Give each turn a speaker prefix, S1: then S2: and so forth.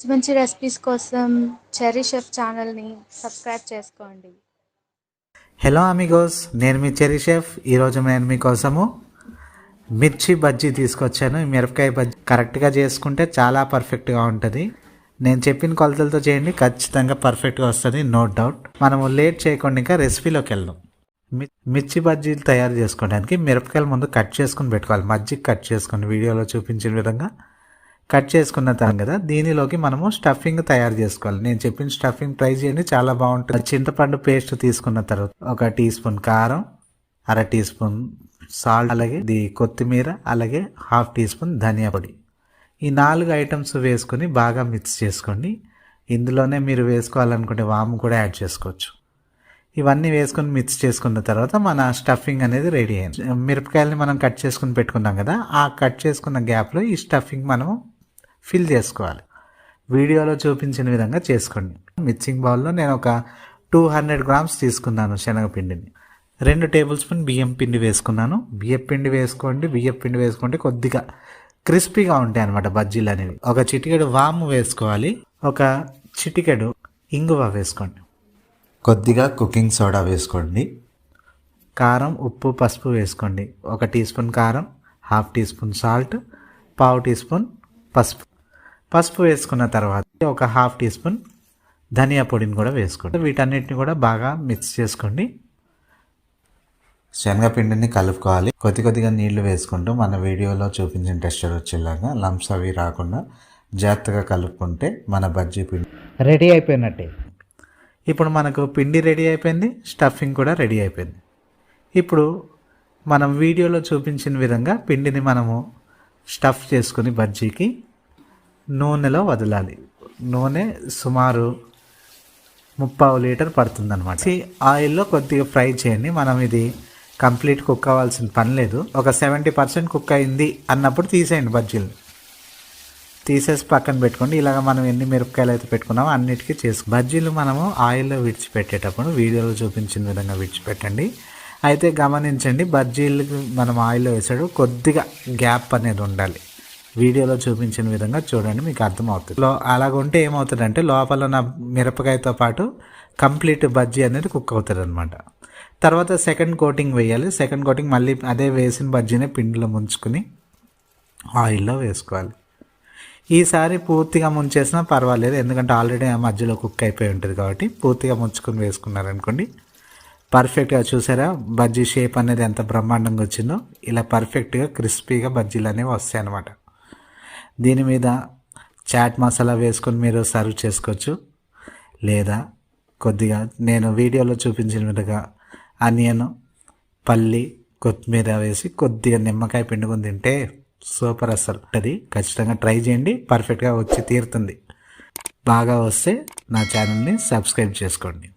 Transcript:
S1: మంచి మంచి రెసిపీస్ కోసం చెర్రీ షెఫ్ ఛానల్ని సబ్స్క్రైబ్ చేసుకోండి.
S2: హలో అమిగోస్, నేను మీ చెర్రీ షెఫ్. ఈరోజు నేను మీకోసము మిర్చి బజ్జీ తీసుకొచ్చాను. ఈ మిరపకాయ బజ్జీ కరెక్ట్గా చేసుకుంటే చాలా పర్ఫెక్ట్గా ఉంటుంది. నేను చెప్పిన కొలతలతో చేయండి, ఖచ్చితంగా పర్ఫెక్ట్గా వస్తుంది, నో డౌట్. మనము లేట్ చేయకుండా ఇంకా రెసిపీలోకి వెళ్దాం. మిర్చి బజ్జీలు తయారు చేసుకోవడానికి మిరపకాయలు ముందు కట్ చేసుకుని పెట్టుకోవాలి. మజ్జిగ కట్ చేసుకుని వీడియోలో చూపించిన విధంగా కట్ చేసుకున్న తర్వాత కదా దీనిలోకి మనము స్టఫింగ్ తయారు చేసుకోవాలి. నేను చెప్పిన స్టఫింగ్ ట్రై చేయండి, చాలా బాగుంటుంది. చింతపండు పేస్ట్ తీసుకున్న తర్వాత 1 టీ స్పూన్ కారం, 1/2 టీ స్పూన్ సాల్ట్, అలాగే కొత్తిమీర, అలాగే 1/2 టీ స్పూన్ ధనియా పొడి. ఈ 4 ఐటమ్స్ వేసుకొని బాగా మిక్స్ చేసుకోండి. ఇందులోనే మీరు వేసుకోవాలనుకుంటే వాము కూడా యాడ్ చేసుకోవచ్చు. ఇవన్నీ వేసుకొని మిక్స్ చేసుకున్న తర్వాత మన స్టఫింగ్ అనేది రెడీ అయింది. మిరపకాయలని మనం కట్ చేసుకుని పెట్టుకున్నాం కదా, ఆ కట్ చేసుకున్న గ్యాప్లో ఈ స్టఫింగ్ మనము ఫిల్ చేసుకోవాలి. వీడియోలో చూపించిన విధంగా చేసుకోండి. మిక్సింగ్ బౌల్లో నేను ఒక 200 గ్రామ్స్ తీసుకున్నాను శనగపిండిని. 2 టేబుల్ స్పూన్ బియ్యం పిండి వేసుకున్నాను. బియ్యం పిండి వేసుకోండి. బియ్యం పిండి వేసుకుంటే కొద్దిగా క్రిస్పీగా ఉంటాయి అన్నమాట బజ్జీలు అనేవి. 1 చిటికెడు వాము వేసుకోవాలి. 1 చిటికెడు ఇంగువ వేసుకోండి. కొద్దిగా కుకింగ్ సోడా వేసుకోండి. కారం, ఉప్పు, పసుపు వేసుకోండి. 1 టీ స్పూన్ కారం, 1/2 tea spoon salt, 1/4 tea spoon పసుపు వేసుకున్న తర్వాత 1/2 టీ స్పూన్ ధనియా పొడిని కూడా వేసుకోండి. వీటన్నిటిని కూడా బాగా మిక్స్ చేసుకోండి. శనగపిండిని కలుపుకోవాలి. కొద్దిగా నీళ్లు వేసుకుంటూ మన వీడియోలో చూపించిన టెక్స్చర్ వచ్చేలాగా లంప్స్ అవి రాకుండా జాగ్రత్తగా కలుపుకుంటే మన బజ్జీ పిండి రెడీ అయిపోయినట్టే. ఇప్పుడు మనకు పిండి రెడీ అయిపోయింది, స్టఫింగ్ కూడా రెడీ అయిపోయింది. ఇప్పుడు మనం వీడియోలో చూపించిన విధంగా పిండిని మనము స్టఫ్ చేసుకుని బజ్జీకి నూనెలో వదలాలి. నూనె సుమారు 30 లీటర్ పడుతుందన్నమాట. ఆయిల్లో కొద్దిగా ఫ్రై చేయండి. మనం ఇది కంప్లీట్ కుక్ అవ్వాల్సిన పని లేదు. ఒక 70% కుక్ అయింది అన్నప్పుడు తీసేయండి. బజ్జీలు తీసేసి పక్కన పెట్టుకోండి. ఇలాగ మనం ఎన్ని మిరపకాయలు అయితే పెట్టుకున్నామో అన్నిటికీ బజ్జీలు మనము ఆయిల్లో విడిచిపెట్టేటప్పుడు వీడియోలో చూపించిన విధంగా విడిచిపెట్టండి. అయితే గమనించండి, బజ్జీలకు మనం ఆయిల్లో వేసాడు కొద్దిగా గ్యాప్ అనేది ఉండాలి. వీడియోలో చూపించిన విధంగా చూడండి, మీకు అర్థమవుతుంది. అలాగుంటే ఏమవుతుందంటే లోపల ఉన్న మిరపకాయతో పాటు కంప్లీట్ బజ్జీ అనేది కుక్ అవుతుంది అనమాట. తర్వాత సెకండ్ కోటింగ్ వేయాలి. సెకండ్ కోటింగ్ మళ్ళీ అదే వేసిన బజ్జీని పిండిలో ముంచుకొని ఆయిల్లో వేసుకోవాలి. ఈసారి పూర్తిగా ముంచేసినా పర్వాలేదు, ఎందుకంటే ఆల్రెడీ ఆ మధ్యలో కుక్ అయిపోయి ఉంటుంది కాబట్టి. పూర్తిగా ముంచుకొని వేసుకున్నారనుకోండి పర్ఫెక్ట్గా. చూసారా బజ్జీ షేప్ అనేది ఎంత బ్రహ్మాండంగా వచ్చిందో? ఇలా పర్ఫెక్ట్గా క్రిస్పీగా బజ్జీలు అనేవి వస్తాయి అన్నమాట. దీని మీద చాట్ మసాలా వేసుకొని మీరు సర్వ్ చేసుకోవచ్చు. లేదా కొద్దిగా నేను వీడియోలో చూపించిన విధంగా ఆనియన్, పల్లి, కొత్తిమీర వేసి కొద్దిగా నిమ్మకాయ పిండుకొని తింటే సూపర్. అసలు అది ఖచ్చితంగా ట్రై చేయండి, పర్ఫెక్ట్గా వచ్చి తీరుతుంది. బాగా వస్తే నా ఛానల్ని సబ్స్క్రైబ్ చేసుకోండి.